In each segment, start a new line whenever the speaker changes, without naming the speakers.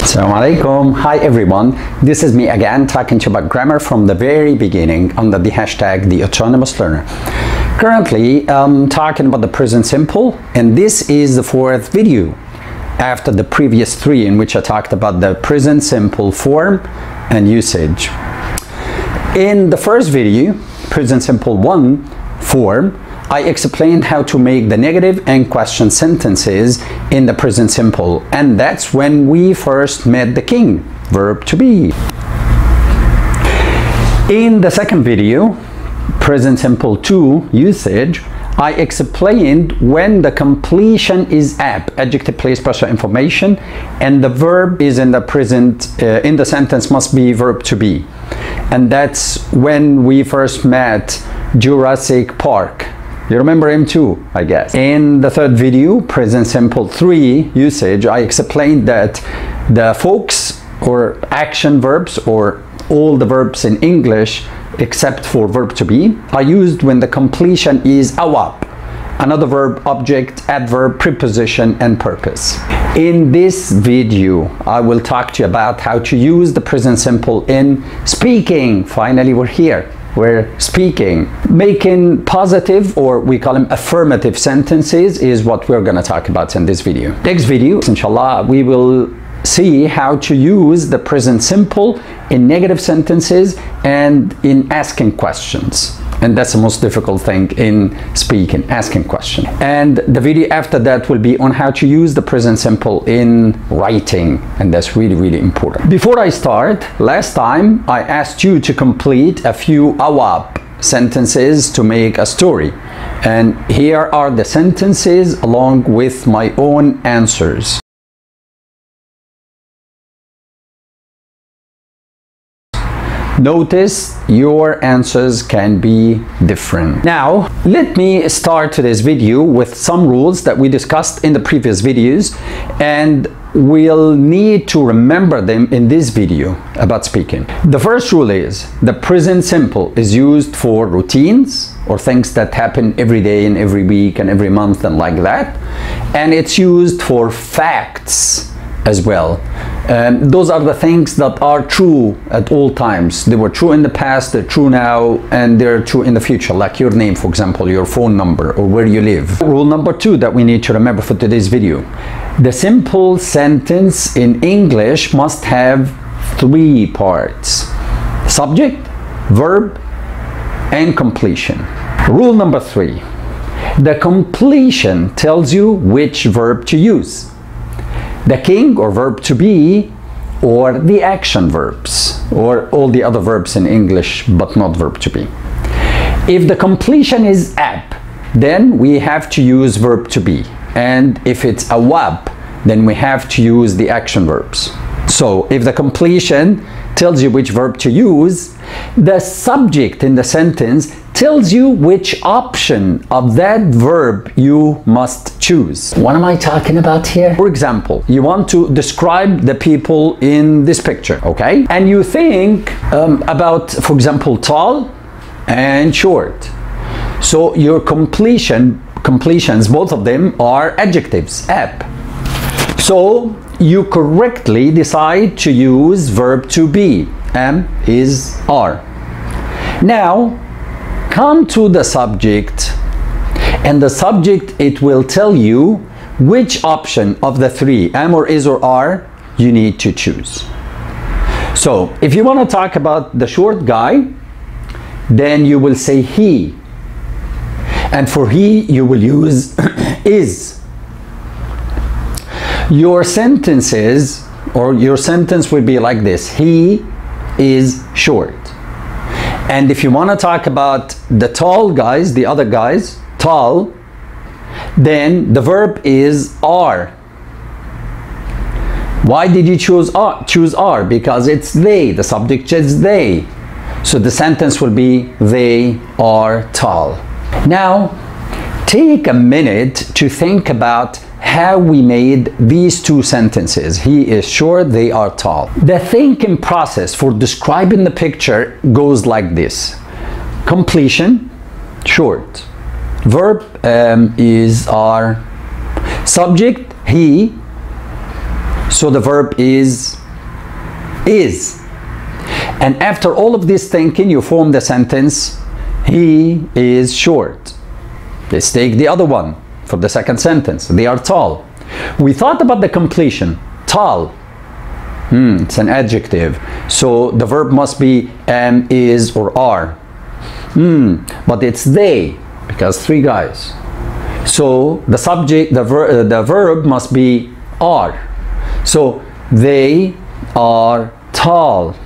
Assalamu alaikum. Hi everyone. This is me again talking to you about grammar from the very beginning under the hashtag The Autonomous Learner. Currently I'm talking about the present simple, and this is the fourth video after the previous three in which I talked about the present simple form and usage. In the first video, present simple 1 form, I explained how to make the negative and question sentences in the present simple, and that's when we first met the king, verb to be. In the second video, present simple 2 usage, I explained when the completion is app, adjective, place, person, information, and the verb is in the present, in the sentence must be verb to be. And that's when we first met Jurassic Park. You remember him too, I guess. In the third video, present simple 3 usage, I explained that the folks or action verbs, or all the verbs in English except for verb to be, are used when the completion is AOAPP, another verb, object, adverb, preposition, and purpose. In this video, I will talk to you about how to use the present simple in speaking. Finally, we're here. We're speaking. Making positive, or we call them affirmative sentences, is what we're going to talk about in this video. Next video, inshallah, we will see how to use the present simple in negative sentences and in asking questions. And that's the most difficult thing in speaking, asking questions. And the video after that will be on how to use the present simple in writing, and that's really, really important. Before I start, last time I asked you to complete a few AOAPP sentences to make a story. And here are the sentences along with my own answers. Notice your answers can be different. Now, let me start today's video with some rules that we discussed in the previous videos, and we'll need to remember them in this video about speaking. The first rule is the present simple is used for routines or things that happen every day and every week and every month and like that, and it's used for facts as well. Those are the things that are true at all times. They were true in the past, they're true now, and they're true in the future, like your name, for example, your phone number, or where you live. Rule number 2 that we need to remember for today's video: the simple sentence in English must have 3 parts: subject, verb, and completion. Rule number 3: the completion tells you which verb to use: the king, or verb to be, or the action verbs, or all the other verbs in English but not verb to be. If the completion is app, then we have to use verb to be, and if it's AOAPP, then we have to use the action verbs. So if the completion tells you which verb to use, the subject in the sentence tells you which option of that verb you must choose. What am I talking about here? For example, you want to describe the people in this picture, okay? And you think about, for example, tall and short. So your completions, both of them are adjectives, app. So you correctly decide to use verb to be, am, is, are. Now, come to the subject, and the subject, it will tell you which option of the 3, am or is or are, you need to choose. So if you want to talk about the short guy, then you will say he, and for he you will use is. Your sentences, or your sentence will be like this: he is short. And if you want to talk about the tall guys, the other guys, tall, then the verb is are. Why did you choose are? Choose are because it's they, the subject is they. So the sentence will be they are tall. Now, take a minute to think about how we made these 2 sentences. He is short, they are tall. The thinking process for describing the picture goes like this: completion, short. Verb is are. Subject, he. So the verb is. And after all of this thinking, you form the sentence, he is short. Let's take the other one for the second sentence. They are tall. We thought about the completion. Tall. It's an adjective. So the verb must be am, is, or are. But it's they, because three guys. So the subject, the verb must be are. So they are tall.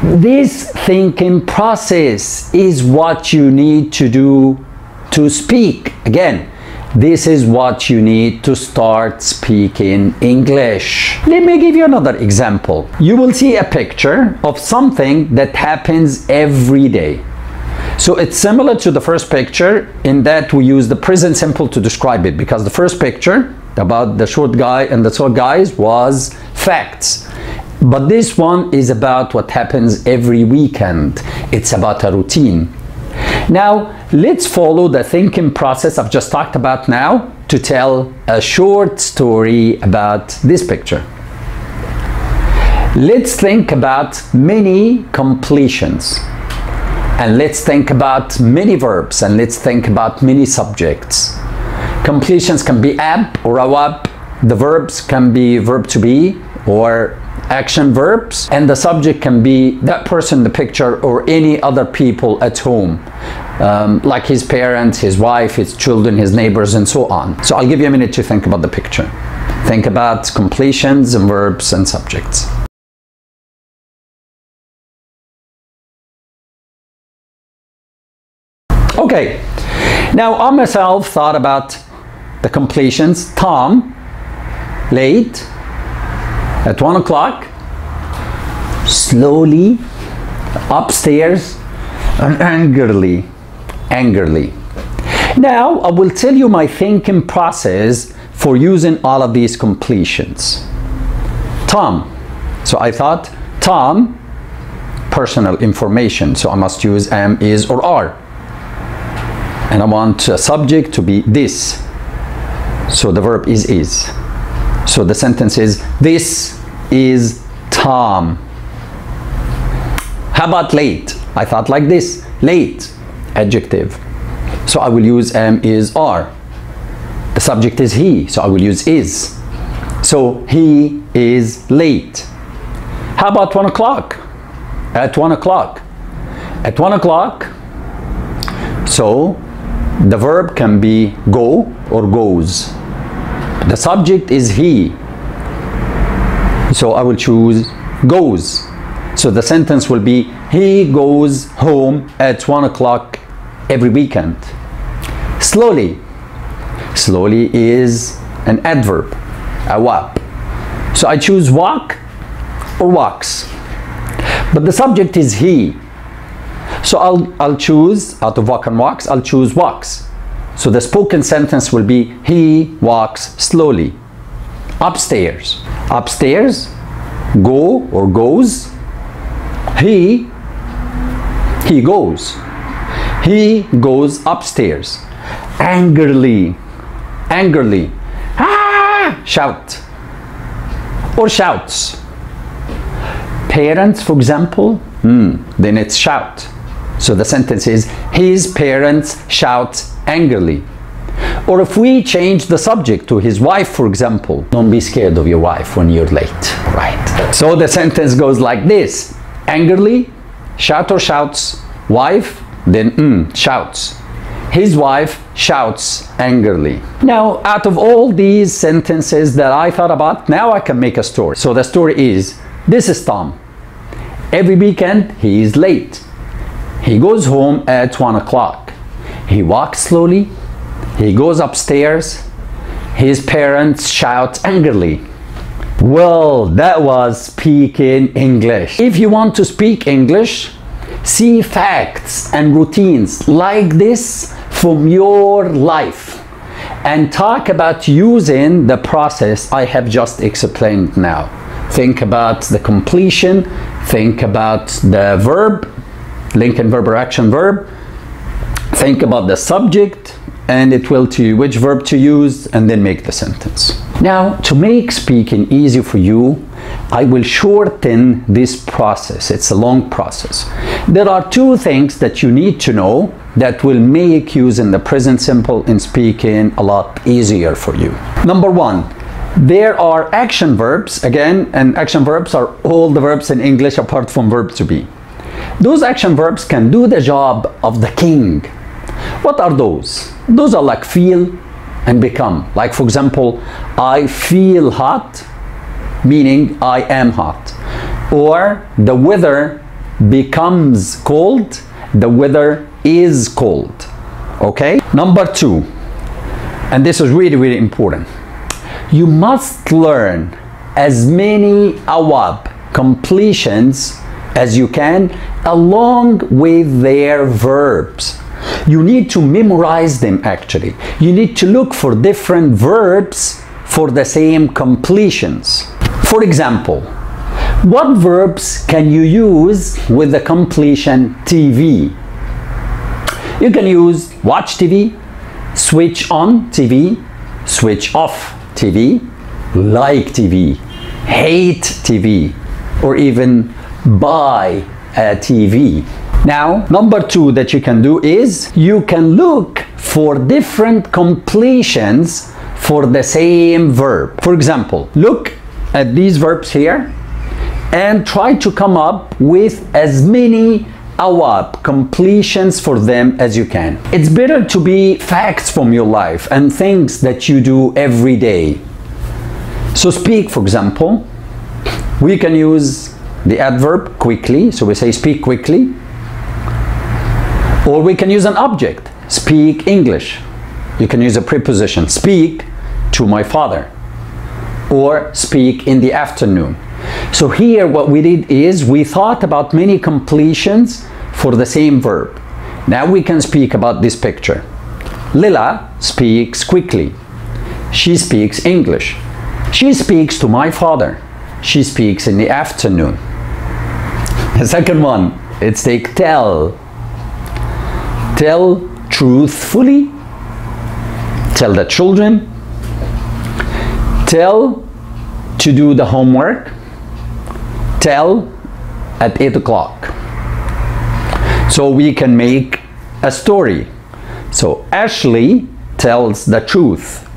This thinking process is what you need to do to speak. Again, this is what you need to start speaking English. Let me give you another example. You will see a picture of something that happens every day. So it's similar to the first picture in that we use the present simple to describe it, because the first picture about the short guy and the tall guys was facts. But this one is about what happens every weekend. It's about a routine. Now, let's follow the thinking process I've just talked about now to tell a short story about this picture. Let's think about many completions. And let's think about many verbs. And let's think about many subjects. Completions can be APP or AOAPP. The verbs can be verb to be or action verbs, and the subject can be that person in the picture or any other people at home, like his parents, his wife, his children, his neighbors, and so on. So I'll give you a minute to think about the picture. Think about completions and verbs and subjects. Okay, now I myself thought about the completions. Tom, late, at 1 o'clock, slowly, upstairs, and angrily. Now, I will tell you my thinking process for using all of these completions. Tom. So I thought, Tom, personal information. So I must use am, is, or are. And I want a subject to be this. So the verb is. So the sentence is, this is Tom. How about late? I thought like this, late, adjective. So I will use am, is, are. The subject is he, so I will use is. So he is late. How about 1 o'clock? At 1 o'clock. At 1 o'clock, so the verb can be go or goes. The subject is he, so I will choose goes. So the sentence will be, he goes home at 1 o'clock every weekend. Slowly. Slowly is an adverb, AOAPP. So I choose walk or walks. But the subject is he. So I'll choose, out of walk and walks, I'll choose walks. So the spoken sentence will be, he walks slowly. Upstairs. Upstairs, go or goes. He goes. He goes upstairs. Angrily. Ah! Shout. Or shouts. Parents, for example, then it's shout. So the sentence is, his parents shout angrily. Or if we change the subject to his wife, for example, don't be scared of your wife when you're late, right? So the sentence goes like this, angrily, shout or shouts, wife, then shouts. His wife shouts angrily. Now, out of all these sentences that I thought about, now I can make a story. So the story is, this is Tom. Every weekend, he is late. He goes home at 1 o'clock. He walks slowly. He goes upstairs. His parents shout angrily. Well, that was speaking English. If you want to speak English, see facts and routines like this from your life and talk about using the process I have just explained now. Think about the completion, think about the verb, link and verb or action verb, think about the subject and it will tell you which verb to use and then make the sentence. Now, to make speaking easy for you, I will shorten this process. It's a long process. There are two things that you need to know that will make using the present simple in speaking a lot easier for you. Number one, there are action verbs, again, and action verbs are all the verbs in English apart from verb to be. Those action verbs can do the job of the king. What are those? Those are like feel and become. Like, for example, I feel hot, meaning I am hot. Or the weather becomes cold, the weather is cold. Okay? Number two, and this is really, really important. You must learn as many AOAPP completions as you can along with their verbs. You need to memorize them actually. You need to look for different verbs for the same completions. For example, what verbs can you use with the completion TV? You can use watch TV, switch on TV, switch off TV, like TV, hate TV, or even buy a TV. Now, number two that you can do is you can look for different completions for the same verb. For example, look at these verbs here and try to come up with as many AOAPP completions for them as you can. It's better to be facts from your life and things that you do every day. So speak, for example, we can use the adverb quickly, so we say speak quickly. Or we can use an object, speak English. You can use a preposition, speak to my father, or speak in the afternoon. So here what we did is we thought about many completions for the same verb. Now we can speak about this picture. Lila speaks quickly. She speaks English. She speaks to my father. She speaks in the afternoon. The second one, it's take tell. Tell truthfully. Tell the children. Tell to do the homework. Tell at 8 o'clock. So we can make a story. So Ashley tells the truth.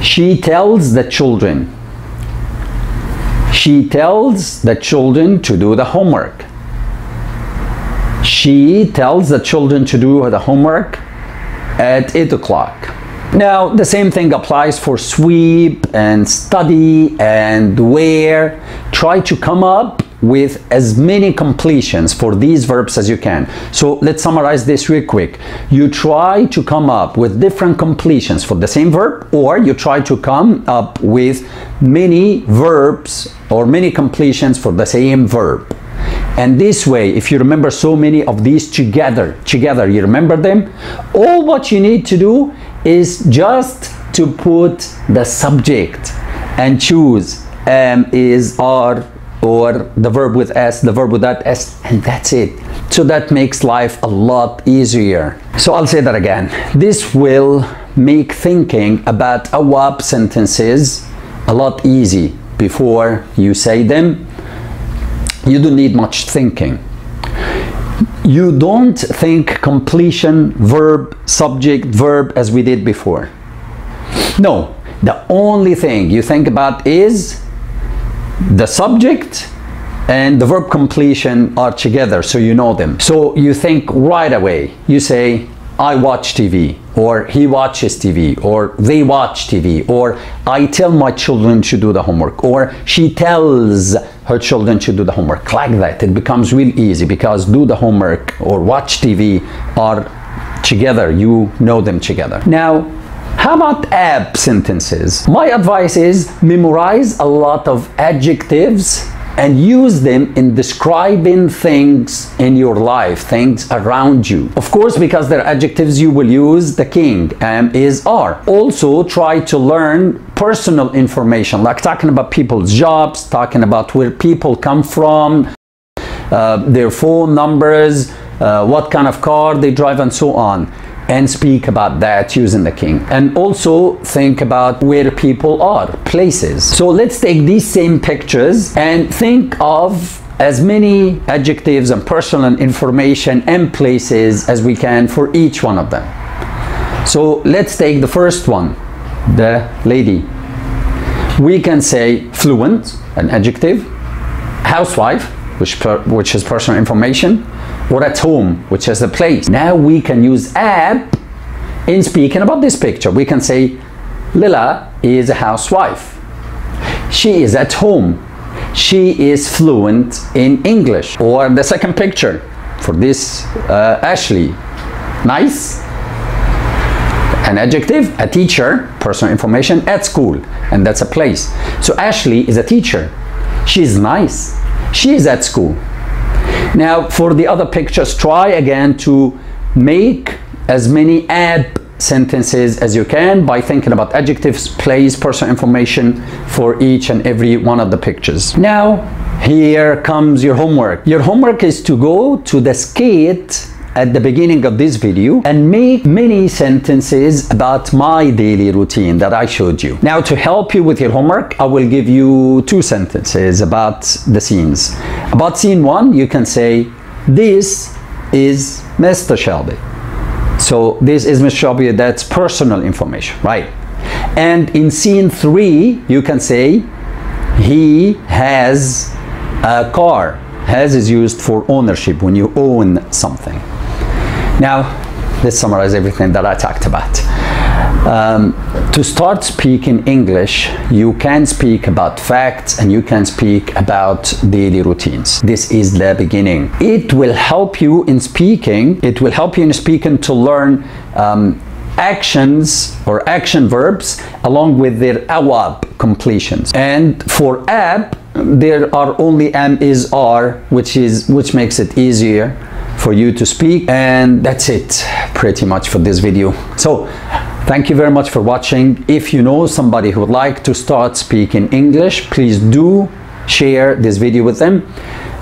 She tells the children. She tells the children to do the homework. She tells the children to do the homework at 8 o'clock. Now, the same thing applies for sweep and study and wear. Try to come up with as many completions for these verbs as you can. So let's summarize this real quick. You try to come up with different completions for the same verb, or you try to come up with many verbs or many completions for the same verb. And this way, if you remember so many of these together, you remember them, all what you need to do is just to put the subject and choose is, are, or the verb with s, the verb without s, and that's it. So that makes life a lot easier. So I'll say that again. This will make thinking about AOAPP sentences a lot easy before you say them. You don't need much thinking. You don't think completion, verb, subject, verb as we did before. No, the only thing you think about is the subject and the verb completion are together, so you know them. So you think right away. You say, I watch TV, or he watches TV, or they watch TV, or I tell my children to do the homework, or she tells her children to do the homework. Like that, it becomes real easy because do the homework or watch TV are together. You know them together. Now, how about APP sentences? My advice is memorize a lot of adjectives and use them in describing things in your life, things around you. Of course, because they're adjectives, you will use the king, am, is, are. Also, try to learn personal information, like talking about people's jobs, talking about where people come from, their phone numbers, what kind of car they drive, and so on. and speak about that using the king. And also think about where people are, places. So let's take these same pictures and think of as many adjectives and personal information and places as we can for each one of them. So let's take the first one, the lady. We can say fluent, an adjective, housewife, which is personal information, or at home, which is a place. Now we can use app in speaking about this picture. We can say Lila is a housewife. She is at home. She is fluent in English. Or the second picture for this, Ashley. Nice, an adjective, a teacher, personal information, at school, and that's a place. So Ashley is a teacher. She's nice. She is at school. Now for the other pictures, try again to make as many app sentences as you can by thinking about adjectives, place, personal information for each and every one of the pictures. Now here comes your homework. Your homework is to go to the skate at the beginning of this video and make many sentences about my daily routine that I showed you. Now to help you with your homework, I will give you 2 sentences about the scenes. About scene 1, you can say, this is Mr. Shelby. So this is Mr. Shelby, that's personal information, right? And in scene 3, you can say, he has a car. Has is used for ownership, when you own something. Now, let's summarize everything that I talked about. To start speaking English, you can speak about facts and you can speak about daily routines. This is the beginning. It will help you in speaking. It will help you in speaking to learn actions or action verbs along with their AOAPP completions. And for app, there are only am, is, are, which makes it easier for you to speak. And that's it pretty much for this video. So thank you very much for watching. If you know somebody who would like to start speaking English, please do share this video with them.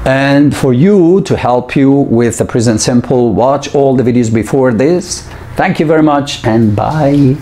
And for you, to help you with the present simple, watch all the videos before this. Thank you very much and bye.